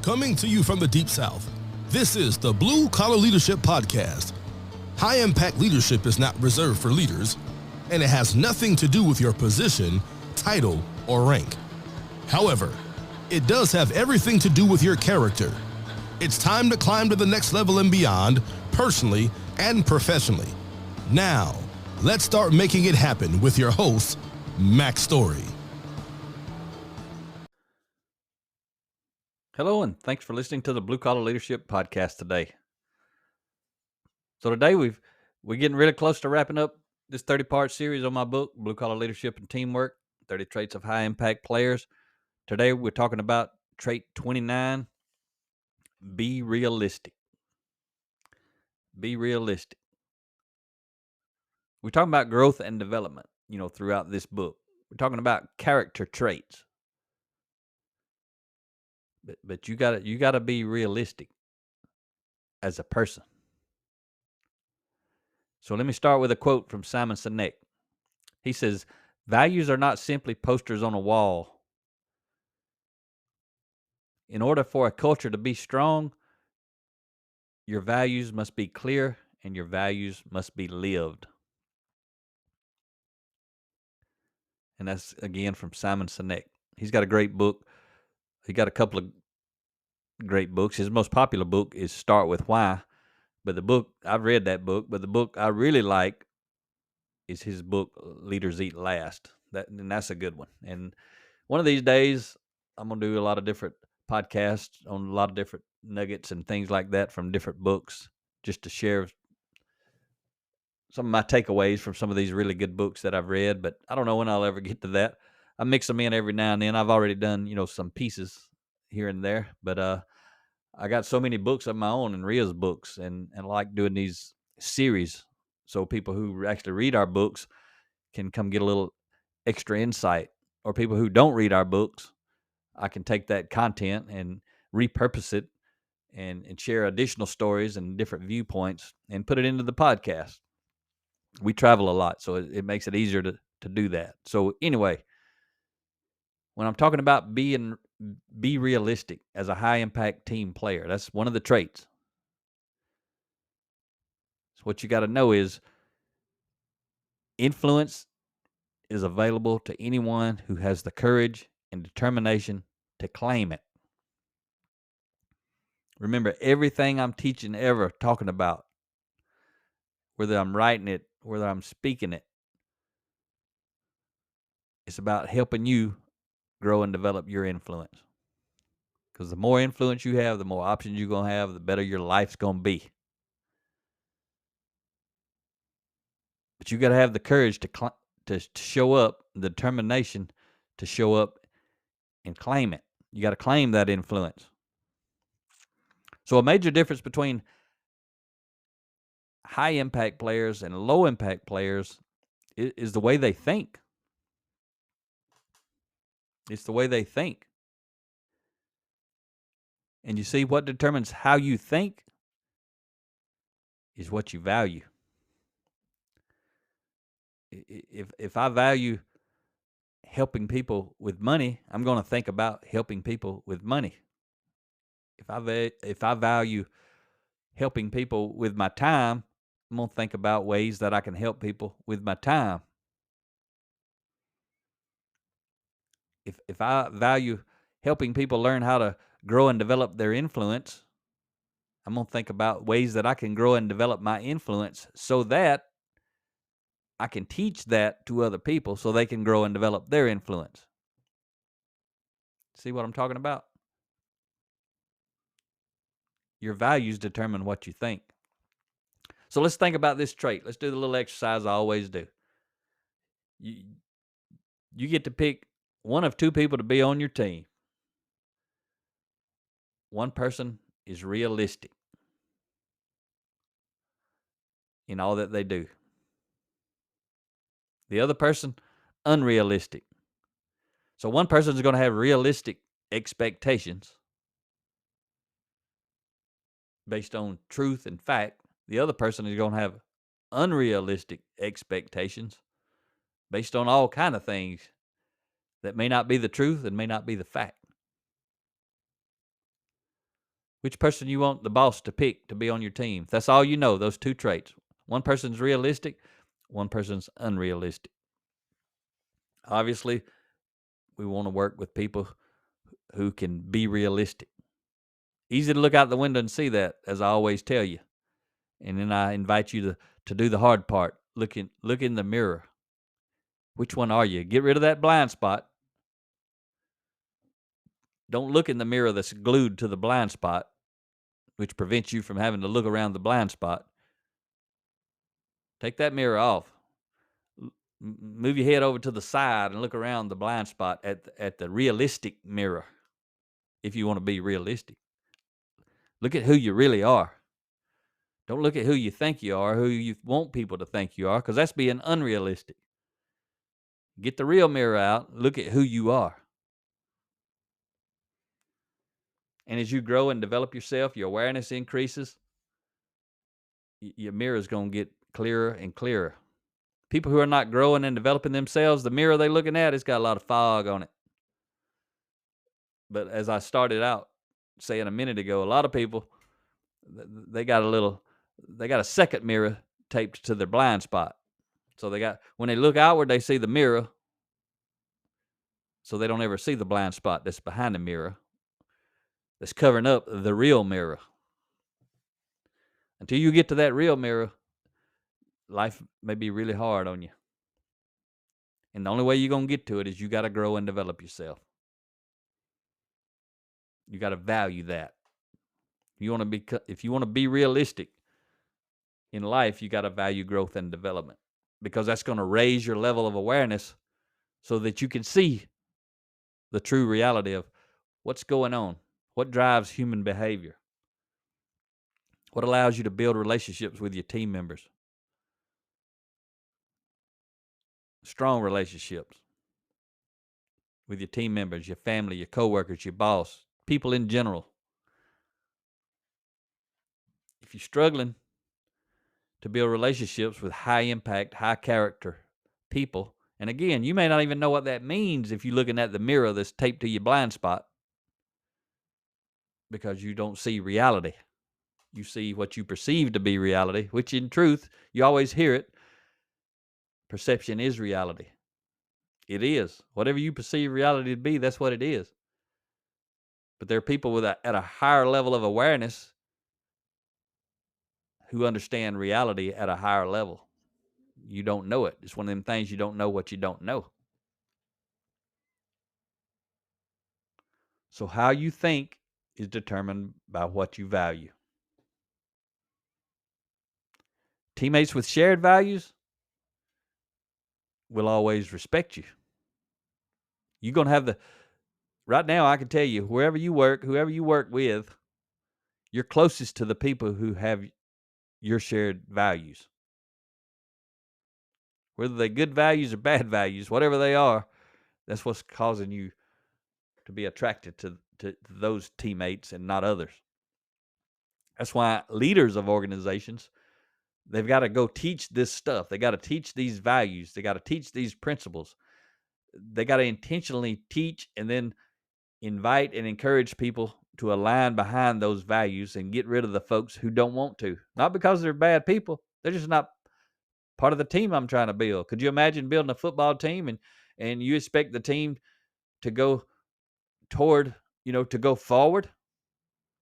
Coming to you from the Deep South, this is the Blue Collar Leadership Podcast. High impact leadership is not reserved for leaders, and it has nothing to do with your position, title, or rank. However, it does have everything to do with your character. It's time to climb to the next level and beyond, personally and professionally. Now, let's start making it happen with your host, Mac Story. Hello, and thanks for listening to the Blue Collar Leadership Podcast today. So today we're getting really close to wrapping up this 30-part series on my book, Blue Collar Leadership and Teamwork, 30 Traits of High Impact Players. Today we're talking about trait 29, be realistic. Be realistic. We're talking about growth and development, throughout this book. We're talking about character traits. But you gotta be realistic as a person. So let me start with a quote from Simon Sinek. He says, "Values are not simply posters on a wall. In order for a culture to be strong, your values must be clear and your values must be lived." And that's, again, from Simon Sinek. He's got a great book. He got a couple of great books. His most popular book is Start With Why. But I've read that book, but the book I really like is his book, Leaders Eat Last. And that's a good one. And one of these days, I'm going to do a lot of different podcasts on a lot of different nuggets and things like that from different books, just to share some of my takeaways from some of these really good books that I've read. But I don't know when I'll ever get to that. I mix them in every now and then. I've already done, some pieces here and there. But I got so many books of my own and Ria's books, and I like doing these series so people who actually read our books can come get a little extra insight, or people who don't read our books, I can take that content and repurpose it and share additional stories and different viewpoints and put it into the podcast. We travel a lot, so it makes it easier to do that. So anyway, when I'm talking about be realistic as a high impact team player, that's one of the traits. So what you got to know is influence is available to anyone who has the courage and determination to claim it. Remember, everything I'm teaching ever talking about, whether I'm writing it, whether I'm speaking it, it's about helping you grow and develop your influence. Because the more influence you have, the more options you're going to have, the better your life's going to be. But you got to have the courage to show up, the determination to show up and claim it. You got to claim that influence. So a major difference between high impact players and low impact players is the way they think. It's the way they think. And you see, what determines how you think is what you value. If I value helping people with money, I'm going to think about helping people with money. If I value helping people with my time, I'm going to think about ways that I can help people with my time. If I value helping people learn how to grow and develop their influence, I'm going to think about ways that I can grow and develop my influence so that I can teach that to other people so they can grow and develop their influence. See what I'm talking about? Your values determine what you think. So let's think about this trait. Let's do the little exercise I always do. You get to pick one of two people to be on your team. One person is realistic in all that they do. The other person, unrealistic. So one person is going to have realistic expectations based on truth and fact. The other person is going to have unrealistic expectations based on all kind of things that may not be the truth and may not be the fact. Which person you want the boss to pick to be on your team? If that's all you know, those two traits. One person's realistic, one person's unrealistic. Obviously, we want to work with people who can be realistic. Easy to look out the window and see that, as I always tell you. And then I invite you to do the hard part. Look in the mirror. Which one are you? Get rid of that blind spot. Don't look in the mirror that's glued to the blind spot, which prevents you from having to look around the blind spot. Take that mirror off. Move your head over to the side and look around the blind spot at the realistic mirror, if you want to be realistic. Look at who you really are. Don't look at who you think you are, who you want people to think you are, because that's being unrealistic. Get the real mirror out. Look at who you are. And as you grow and develop yourself, your awareness increases, your mirror is going to get clearer and clearer. People who are not growing and developing themselves, the mirror they're looking at, it's got a lot of fog on it. But as I started out saying a minute ago, a lot of people, they got a second mirror taped to their blind spot. So when they look outward, they see the mirror. So they don't ever see the blind spot that's behind the mirror, that's covering up the real mirror. Until you get to that real mirror, life may be really hard on you. And the only way you're going to get to it is you got to grow and develop yourself. You got to value that. If you want to be realistic in life, you got to value growth and development, because that's going to raise your level of awareness so that you can see the true reality of what's going on, what drives human behavior, what allows you to build relationships with your team members, strong relationships with your team members, your family, your coworkers, your boss, people in general. If you're struggling to build relationships with high impact, high character people, and again, you may not even know what that means if you're looking at the mirror that's taped to your blind spot, because you don't see reality. You see what you perceive to be reality, which in truth, you always hear it. Perception is reality. It is. Whatever you perceive reality to be, that's what it is. But there are people at a higher level of awareness who understand reality at a higher level. You don't know it. It's one of them things, you don't know what you don't know. So how you think is determined by what you value. Teammates with shared values will always respect you. You're going to have right now, I can tell you, whoever you work with, you're closest to the people who have your shared values. Whether they're good values or bad values, whatever they are, that's what's causing you to be attracted to those teammates and not others. That's why leaders of organizations, they've got to go teach this stuff. They got to teach these values. They got to teach these principles. They got to intentionally teach and then invite and encourage people to align behind those values and get rid of the folks who don't want to. Not because they're bad people. They're just not part of the team I'm trying to build. Could you imagine building a football team and you expect the team to go toward, to go forward,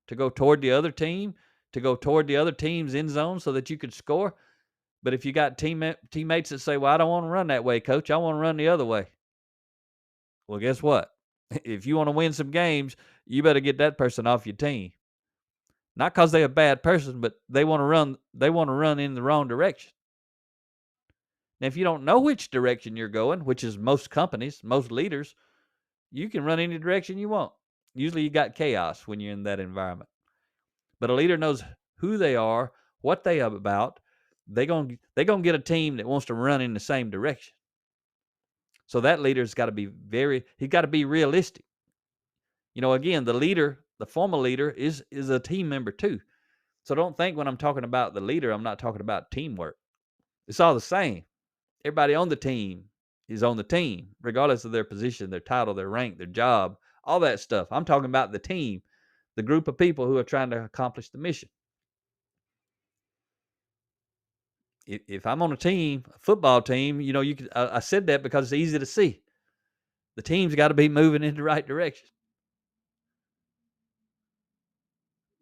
to go toward the other team, to go toward the other team's end zone so that you could score? But if you got teammates that say, well, I don't want to run that way, coach, I want to run the other way. Well, guess what? If you want to win some games, you better get that person off your team. Not because they're a bad person, but they want to run in the wrong direction. Now, if you don't know which direction you're going, which is most companies, most leaders, you can run any direction you want. Usually you got chaos when you're in that environment. But a leader knows who they are, what they are about. They're gonna get a team that wants to run in the same direction. So that leader's got to be he's got to be realistic. Again, the formal leader is a team member too. So don't think when I'm talking about the leader, I'm not talking about teamwork. It's all the same. Everybody on the team is on the team, regardless of their position, their title, their rank, their job, all that stuff. I'm talking about the team. the group of people who are trying to accomplish the mission. If I'm on a team, a football team, I said that because it's easy to see. The team's got to be moving in the right direction.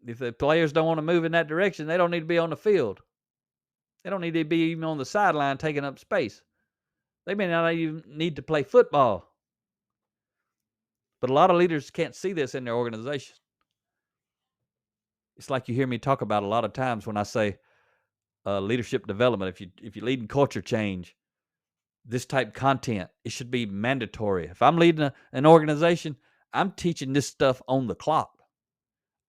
If the players don't want to move in that direction, they don't need to be on the field. They don't need to be even on the sideline taking up space. They may not even need to play football. But a lot of leaders can't see this in their organization. It's like you hear me talk about a lot of times when I say leadership development. If you're leading culture change, this type content, it should be mandatory. If I'm leading an organization, I'm teaching this stuff on the clock.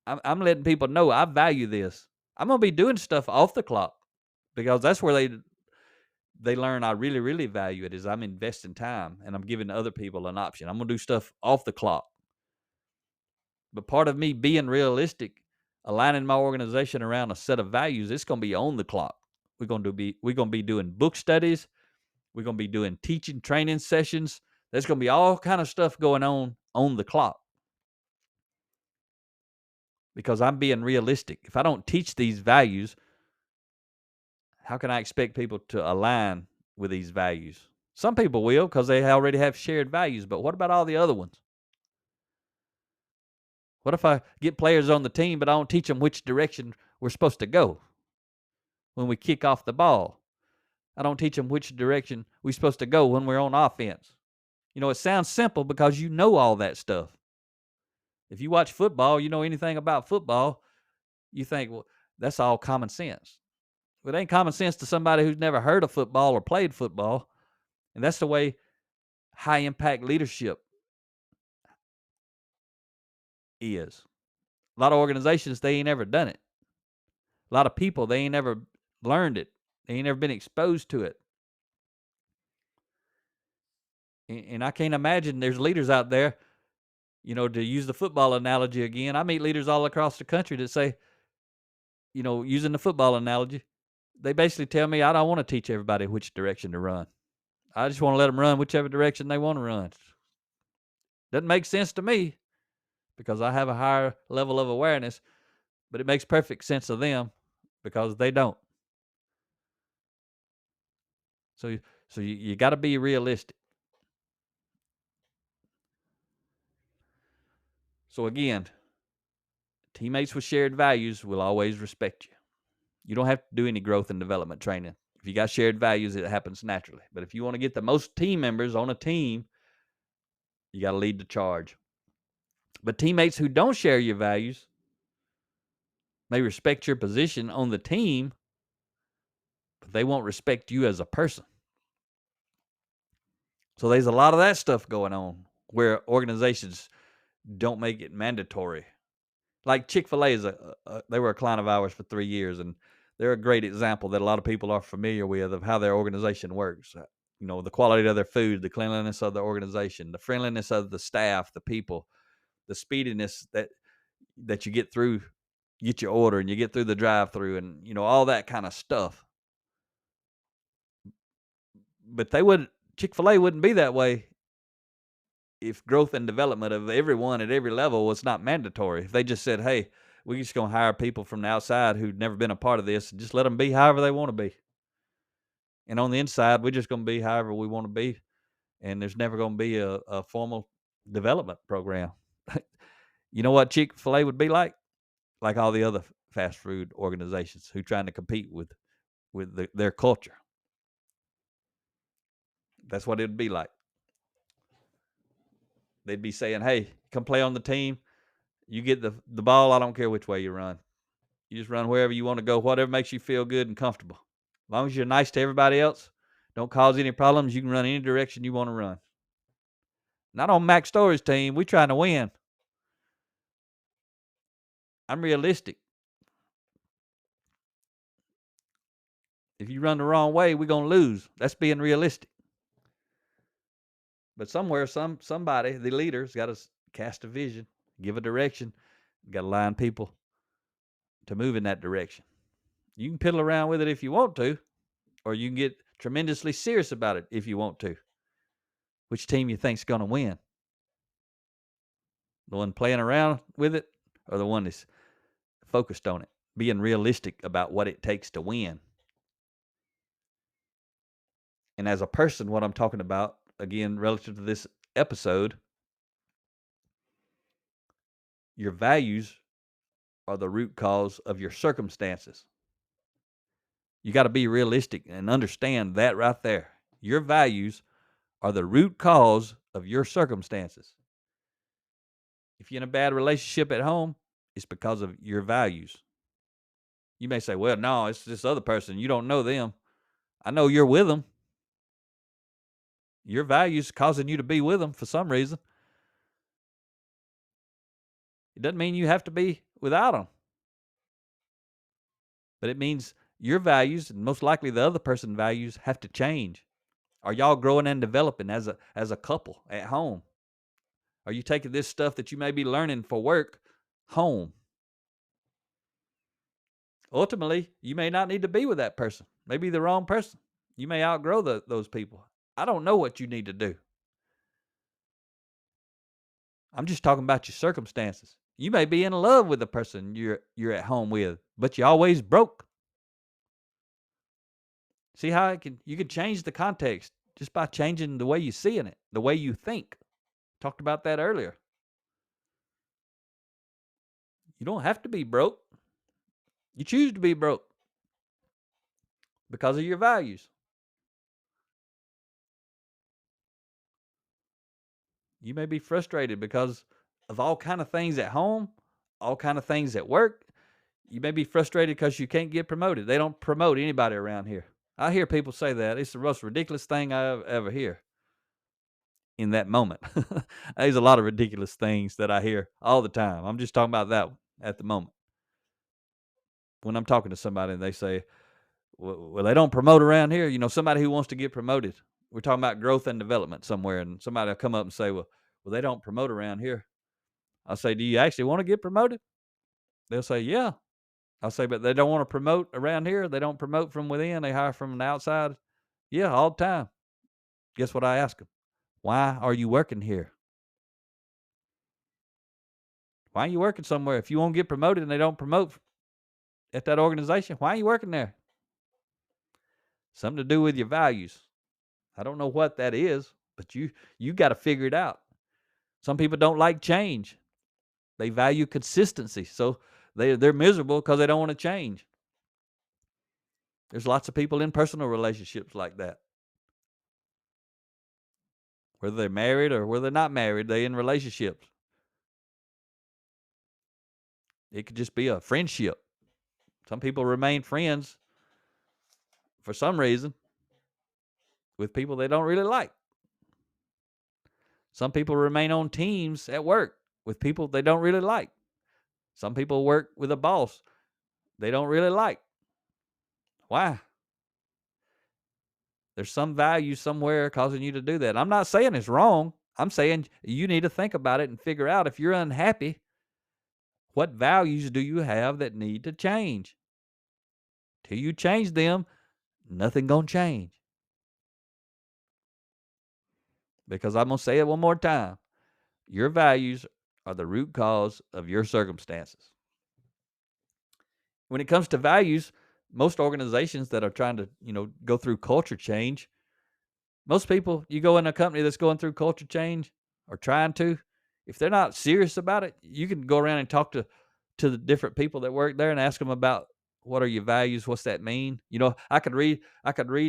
I'm letting people know I value this. I'm going to be doing stuff off the clock because that's where they learn I really, really value it, is I'm investing time and I'm giving other people an option. I'm going to do stuff off the clock. But part of me being realistic, aligning my organization around a set of values, it's going to be on the clock. We're going to be doing book studies. We're going to be doing teaching, training sessions. There's going to be all kind of stuff going on the clock. Because I'm being realistic. If I don't teach these values, how can I expect people to align with these values? Some people will because they already have shared values, but what about all the other ones? What if I get players on the team, but I don't teach them which direction we're supposed to go when we kick off the ball? I don't teach them which direction we're supposed to go when we're on offense. It sounds simple because you know all that stuff. If you watch football, you know anything about football, you think, well, that's all common sense. It ain't common sense to somebody who's never heard of football or played football. And that's the way high impact leadership is. A lot of organizations, they ain't ever done it. A lot of people, they ain't ever learned it. They ain't ever been exposed to it. And I can't imagine there's leaders out there, to use the football analogy again. I meet leaders all across the country that say, using the football analogy, they basically tell me I don't want to teach everybody which direction to run. I just want to let them run whichever direction they want to run. Doesn't make sense to me because I have a higher level of awareness, but it makes perfect sense to them because they don't. So you got to be realistic. So again, teammates with shared values will always respect you. You don't have to do any growth and development training. If you got shared values, it happens naturally. But if you want to get the most team members on a team, you got to lead the charge. But teammates who don't share your values may respect your position on the team, but they won't respect you as a person. So there's a lot of that stuff going on where organizations don't make it mandatory. Like Chick-fil-A they were a client of ours for 3 years, and they're a great example that a lot of people are familiar with of how their organization works. The quality of their food, the cleanliness of the organization, the friendliness of the staff, the people, the speediness that you get your order and you get through the drive-through and, all that kind of stuff. But Chick-fil-A wouldn't be that way if growth and development of everyone at every level was not mandatory. If they just said, hey, we're just going to hire people from the outside who've never been a part of this and just let them be however they want to be. And on the inside, we're just going to be however we want to be. And there's never going to be a formal development program. You know what Chick-fil-A would be like? Like all the other fast food organizations who are trying to compete with their culture. That's what it would be like. They'd be saying, hey, come play on the team. You get the ball. I don't care which way you run. You just run wherever you want to go, whatever makes you feel good and comfortable. As long as you're nice to everybody else, don't cause any problems, you can run any direction you want to run. Not on Mac Story's team. We're trying to win. I'm realistic. If you run the wrong way, we're going to lose. That's being realistic. But somewhere, somebody, the leader's got to cast a vision, give a direction, got to line people to move in that direction. You can piddle around with it if you want to, or you can get tremendously serious about it if you want to. Which team you think's going to win? The one playing around with it are the one that's focused on it, being realistic about what it takes to win. And as a person, what I'm talking about, again, relative to this episode, your values are the root cause of your circumstances. You got to be realistic and understand that right there. Your values are the root cause of your circumstances. If you're in a bad relationship at home, it's because of your values. You may say, well, no, it's this other person. You don't know them. I know you're with them. Your values causing you to be with them for some reason. It doesn't mean you have to be without them. But it means your values, and most likely the other person's values, have to change. Are y'all growing and developing as a couple at home? Are you taking this stuff that you may be learning for work home? Ultimately, you may not need to be with that person. Maybe the wrong person. You may outgrow those people. I don't know what you need to do. I'm just talking about your circumstances. You may be in love with the person you're at home with, but you always broke. See how you can change the context just by changing the way you're seeing it, the way you think. Talked about that earlier. You don't have to be broke. You choose to be broke because of your values. You may be frustrated because of all kind of things at home, all kind of things at work. You may be frustrated because you can't get promoted. They don't promote anybody around here. I hear people say that. It's the most ridiculous thing I ever hear in that moment. There's a lot of ridiculous things that I hear all the time. I'm just talking about that one at the moment. When I'm talking to somebody and they say, well, they don't promote around here. You know, somebody who wants to get promoted. We're talking about growth and development somewhere, and somebody will come up and say, well, they don't promote around here. I'll say, do you actually want to get promoted? They'll say, yeah. I'll say, but they don't want to promote around here. They don't promote from within. They hire from the outside. Yeah, all the time. Guess what I ask them? Why are you working here? Why are you working somewhere? If you won't get promoted and they don't promote at that organization, why are you working there? Something to do with your values. I don't know what that is, but you got to figure it out. Some people don't like change. They value consistency. So they're miserable because they don't want to change. There's lots of people in personal relationships like that. Whether they're married or whether they're not married, they're in relationships. It could just be a friendship. Some people remain friends for some reason with people they don't really like. Some people remain on teams at work with people they don't really like. Some people work with a boss they don't really like. Why? There's some value somewhere causing you to do that. I'm not saying it's wrong. I'm saying you need to think about it and figure out if you're unhappy, what values do you have that need to change? Till you change them, nothing gonna change. Because I'm gonna say it one more time. Your values are the root cause of your circumstances. When it comes to values, most organizations that are trying to, go through culture change, most people, you go in a company that's going through culture change or trying to, if they're not serious about it, you can go around and talk to the different people that work there and ask them about what are your values, what's that mean? I could read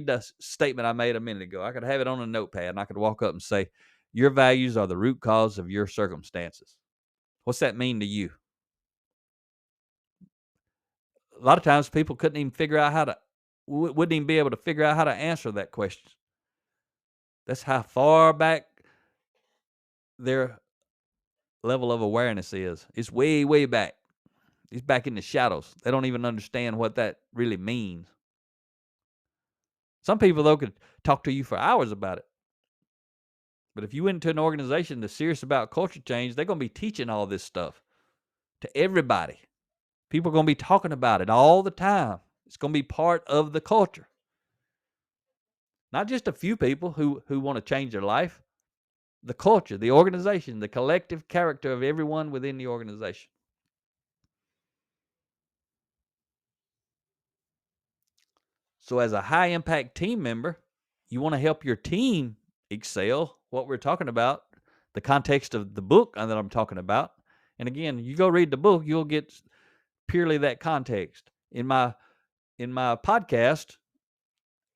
the statement I made a minute ago. I could have it on a notepad and I could walk up and say, your values are the root cause of your circumstances. What's that mean to you? A lot of times people couldn't even figure out wouldn't even be able to figure out how to answer that question. That's how far back their level of awareness is. It's way, way back. It's back in the shadows. They don't even understand what that really means. Some people, though, could talk to you for hours about it. But if you went into an organization that's serious about culture change, they're going to be teaching all this stuff to everybody. People are going to be talking about it all the time. It's going to be part of the culture. Not just a few people who want to change their life. The culture, the organization, the collective character of everyone within the organization. So as a high impact team member, you want to help your team excel. What we're talking about, the context of the book that I'm talking about. And again, you go read the book, you'll get purely that context. In my podcast,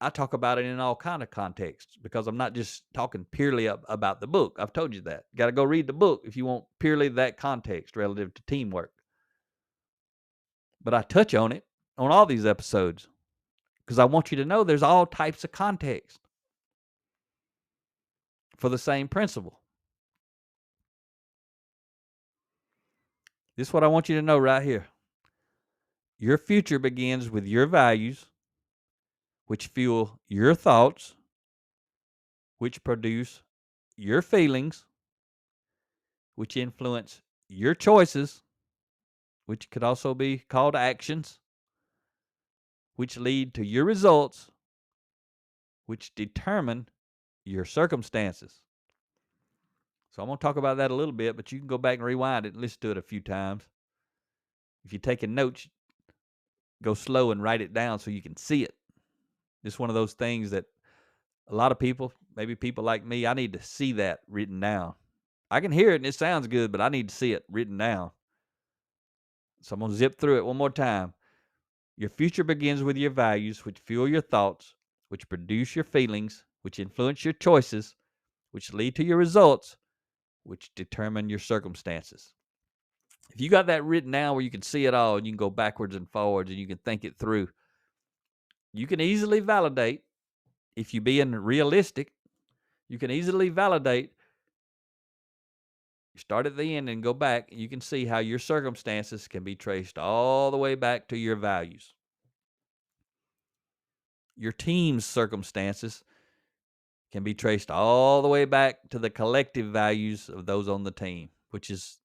I talk about it in all kind of contexts because I'm not just talking purely about the book. I've told you that. Got to go read the book if you want purely that context relative to teamwork. But I touch on it on all these episodes because I want you to know there's all types of context for the same principle. This is what I want you to know right here. Your future begins with your values, which fuel your thoughts, which produce your feelings, which influence your choices, which could also be called actions, which lead to your results, which determine your circumstances. So I'm going to talk about that a little bit, but you can go back and rewind it and listen to it a few times. If you're taking notes, go slow and write it down so you can see it. It's one of those things that a lot of people, maybe people like me, I need to see that written down. I can hear it and it sounds good, but I need to see it written down. So I'm going to zip through it one more time. Your future begins with your values, which fuel your thoughts, which produce your feelings, which influence your choices, which lead to your results, which determine your circumstances. If you got that written down where you can see it all and you can go backwards and forwards and you can think it through, you can easily validate, if you're being realistic, you can easily validate. You start at the end and go back, and you can see how your circumstances can be traced all the way back to your values. Your team's circumstances can be traced all the way back to the collective values of those on the team, which is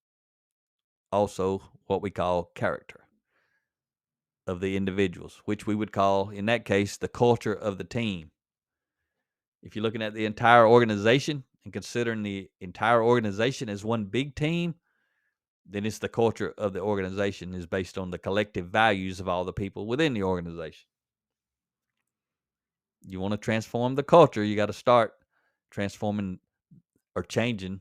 also what we call character of the individuals, which we would call, in that case, the culture of the team. If you're looking at the entire organization and considering the entire organization as one big team, then it's the culture of the organization is based on the collective values of all the people within the organization. You want to transform the culture, you got to start transforming or changing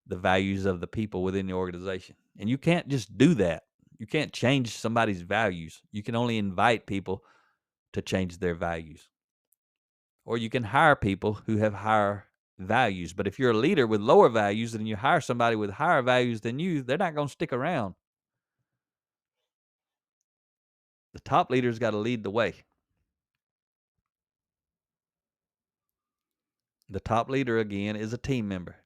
the values of the people within the organization. And you can't just do that. You can't change somebody's values. You can only invite people to change their values. Or you can hire people who have higher values. But if you're a leader with lower values and you hire somebody with higher values than you, they're not going to stick around. The top leader's got to lead the way. The top leader, again, is a team member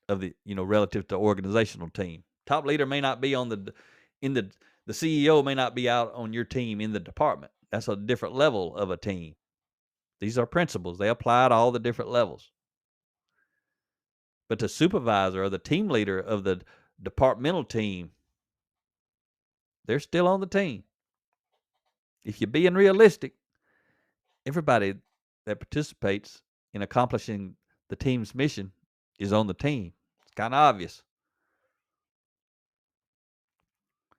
of the, relative to organizational team. Top leader may not be the CEO may not be out on your team in the department. That's a different level of a team. These are principles. They apply to all the different levels. But the supervisor or the team leader of the departmental team, they're still on the team. If you're being realistic, everybody that participates in accomplishing the team's mission is on the team. It's kind of obvious.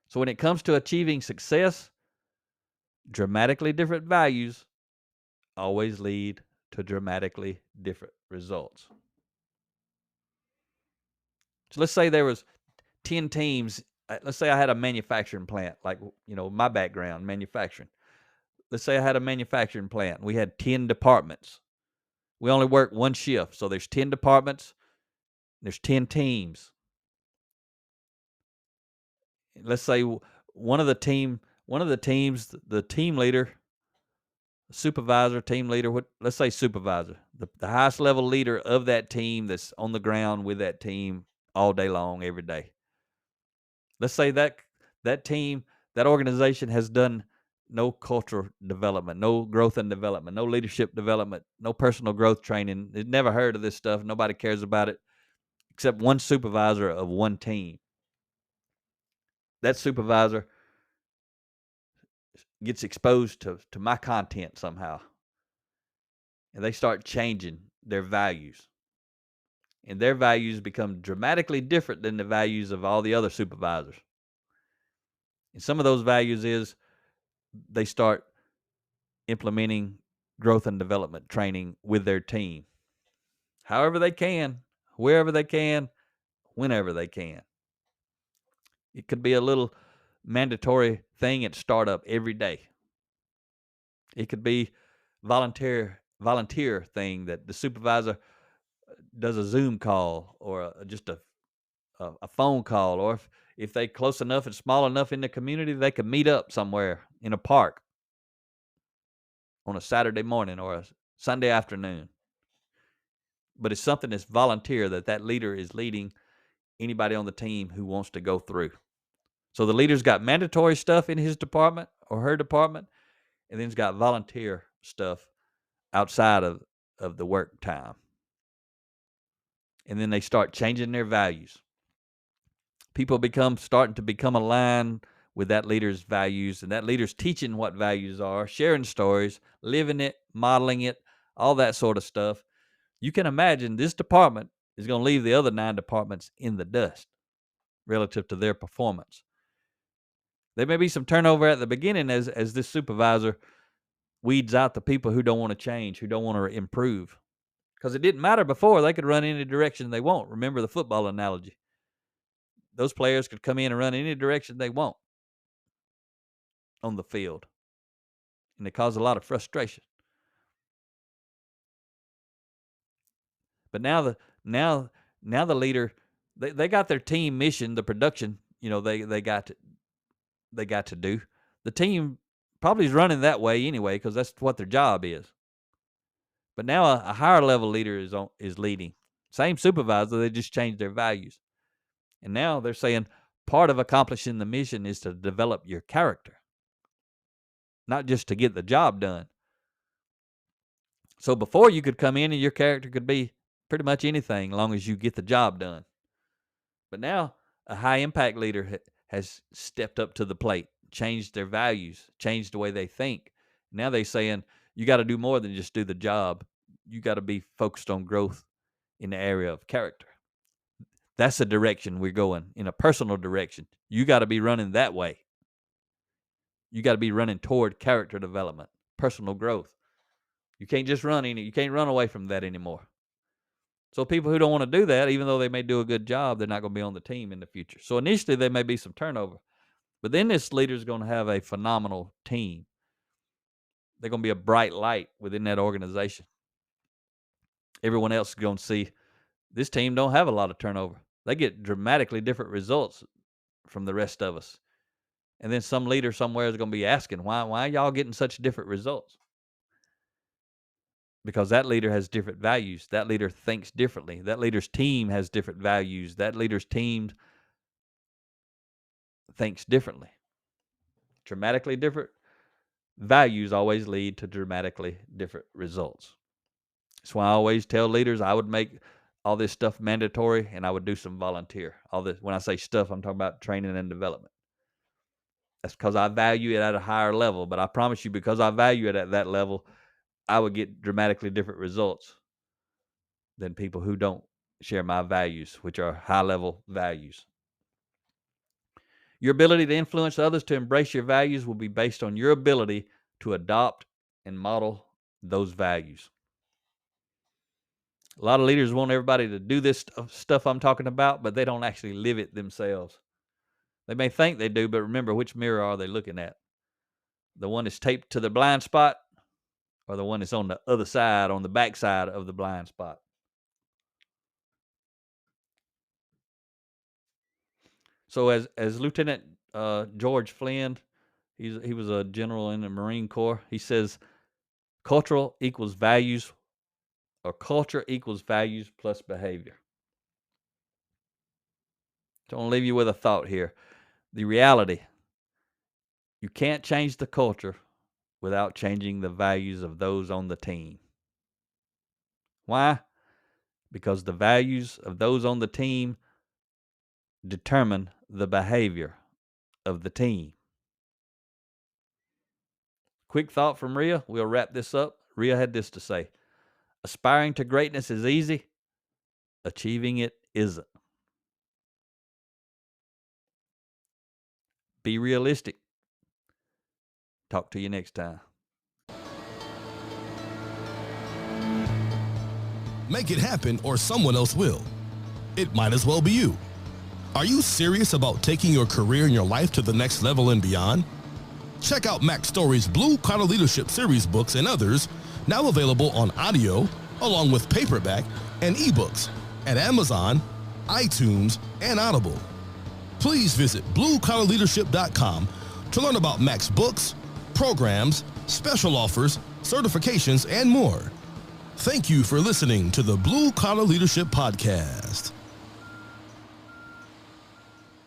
So when it comes to achieving success, dramatically different values always lead to dramatically different results. So let's say there was 10 teams. Let's say I had a manufacturing plant, like, my background, manufacturing. Let's say I had a manufacturing plant. We had 10 departments. We only work one shift. So there's 10 departments. There's 10 teams. Let's say one of the teams, the team leader, supervisor, team leader, let's say supervisor, the highest level leader of that team that's on the ground with that team all day long, every day. Let's say that team, that organization has done no cultural development, no growth and development, no leadership development, no personal growth training. They've never heard of this stuff. Nobody cares about it except one supervisor of one team. That supervisor gets exposed to my content somehow, and they start changing their values. And their values become dramatically different than the values of all the other supervisors. And some of those values is they start implementing growth and development training with their team. However they can, wherever they can, whenever they can. It could be a little mandatory thing at startup every day. It could be volunteer thing that the supervisor does a Zoom call or just a phone call, or if they close enough and small enough in the community, they could meet up somewhere in a park on a Saturday morning or a Sunday afternoon. But it's something that's volunteer that leader is leading anybody on the team who wants to go through. So the leader's got mandatory stuff in his department or her department, and then he's got volunteer stuff outside of the work time. And then they start changing their values. People starting to become aligned with that leader's values, and that leader's teaching what values are, sharing stories, living it, modeling it, all that sort of stuff. You can imagine this department is going to leave the other 9 departments in the dust relative to their performance. There may be some turnover at the beginning as this supervisor weeds out the people who don't want to change, who don't want to improve. Because it didn't matter before. They could run any direction they want. Remember the football analogy. Those players could come in and run any direction they want on the field. And it caused a lot of frustration. But now the leader, they got their team mission, the production, they got to do. The team probably is running that way anyway because that's what their job is. But now a higher level leader is leading. Same supervisor, they just changed their values. And now they're saying part of accomplishing the mission is to develop your character, not just to get the job done. So before you could come in and your character could be pretty much anything as long as you get the job done. But now a high impact leader has stepped up to the plate, changed their values, changed the way they think. Now they're saying you got to do more than just do the job. You got to be focused on growth in the area of character. That's the direction we're going, in a personal direction. You got to be running that way. You got to be running toward character development, personal growth. You can't just you can't run away from that anymore. So people who don't want to do that, even though they may do a good job, they're not going to be on the team in the future. So initially there may be some turnover. But then this leader is going to have a phenomenal team. They're going to be a bright light within that organization. Everyone else is going to see this team don't have a lot of turnover. They get dramatically different results from the rest of us. And then some leader somewhere is going to be asking, why y'all getting such different results? Because that leader has different values. That leader thinks differently. That leader's team has different values. That leader's team thinks differently. Dramatically different values always lead to dramatically different results. That's why I always tell leaders I would make all this stuff mandatory and I would do some volunteer. All this, when I say stuff, I'm talking about training and development. That's because I value it at a higher level. But I promise you, because I value it at that level, I would get dramatically different results than people who don't share my values, which are high-level values. Your ability to influence others to embrace your values will be based on your ability to adopt and model those values. A lot of leaders want everybody to do this stuff I'm talking about, but they don't actually live it themselves. They may think they do, but remember, which mirror are they looking at? The one that's taped to the blind spot or the one that's on the other side, on the back side of the blind spot? So as Lieutenant George Flynn, he was a general in the Marine Corps, he says, culture equals values plus behavior. So I want to leave you with a thought here. The reality, you can't change the culture without changing the values of those on the team. Why? Because the values of those on the team determine the behavior of the team. Quick thought from Rhea. We'll wrap this up. Rhea had this to say: aspiring to greatness is easy. Achieving it isn't. Be realistic. Talk to you next time. Make it happen or someone else will. It might as well be you. Are you serious about taking your career and your life to the next level and beyond? Check out Mac Story's Blue Collar Leadership series books and others, now available on audio, along with paperback and ebooks at Amazon, iTunes, and Audible. Please visit bluecollarleadership.com to learn about Mac's books, programs, special offers, certifications, and more. Thank you for listening to the Blue Collar Leadership Podcast.